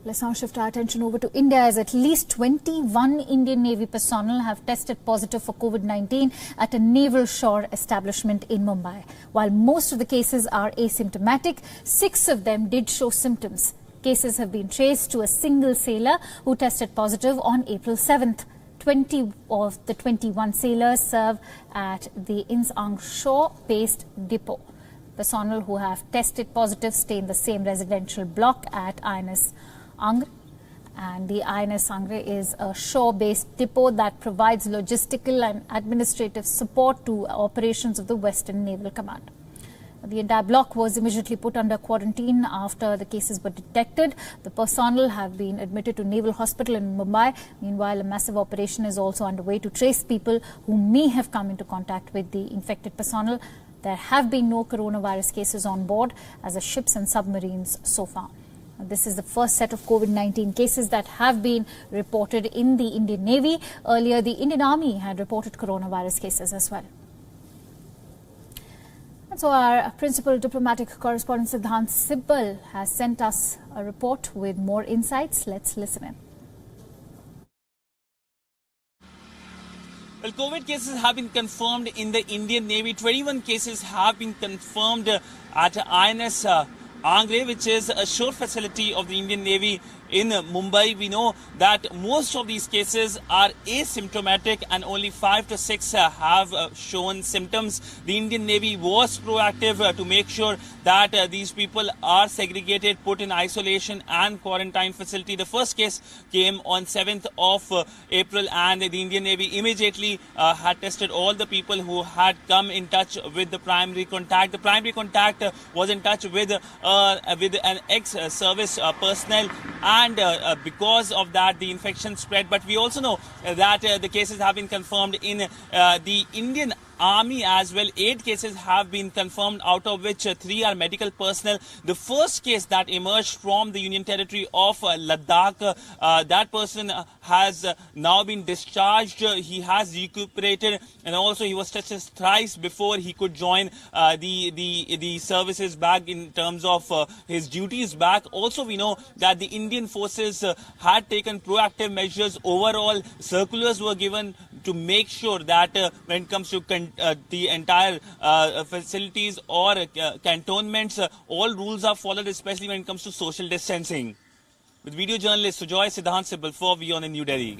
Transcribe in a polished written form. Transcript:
Let's now shift our attention over to India, as at least 21 Indian Navy personnel have tested positive for COVID-19 at a naval shore establishment in Mumbai. While most of the cases are asymptomatic, 6 of them did show symptoms. Cases have been traced to a single sailor who tested positive on April 7th. 20 of the 21 sailors serve at the Insang shore-based depot. Personnel who have tested positive stay in the same residential block at INS Angre, and the INS Angre is a shore-based depot that provides logistical and administrative support to operations of the Western Naval Command. The entire block was immediately put under quarantine after the cases were detected. The personnel have been admitted to Naval Hospital in Mumbai. Meanwhile, a massive operation is also underway to trace people who may have come into contact with the infected personnel. There have been no coronavirus cases on board as the ships and submarines so far. This is the first set of COVID-19 cases that have been reported in the Indian Navy. Earlier, the Indian Army had reported coronavirus cases as well. And so our principal diplomatic correspondent Siddhant Sibbal has sent us a report with more insights. Let's listen in. Well, COVID cases have been confirmed in the Indian Navy. 21 cases have been confirmed at INS Angre, which is a shore facility of the Indian Navy in Mumbai. We know that most of these cases are asymptomatic and only 5 to 6 have shown symptoms. The Indian Navy was proactive to make sure that these people are segregated, put in isolation and quarantine facility. The first case came on 7th of April, and the Indian Navy immediately had tested all the people who had come in touch with the primary contact. The primary contact was in touch with an ex-service personnel, and because of that the infection spread. But we also know that the cases have been confirmed in the Indian Army as well. 8 cases have been confirmed, out of which 3 are medical personnel. The first case that emerged from the Union Territory of Ladakh, that person has now been discharged. He has recuperated, and also he was tested thrice before he could join the services back in terms of his duties back. Also, we know that the Indian forces had taken proactive measures. Overall, circulars were given to make sure that when it comes to the entire facilities or cantonments, all rules are followed, especially when it comes to social distancing. With video journalist Sujoy, Siddhant Sibbal for WION in New Delhi.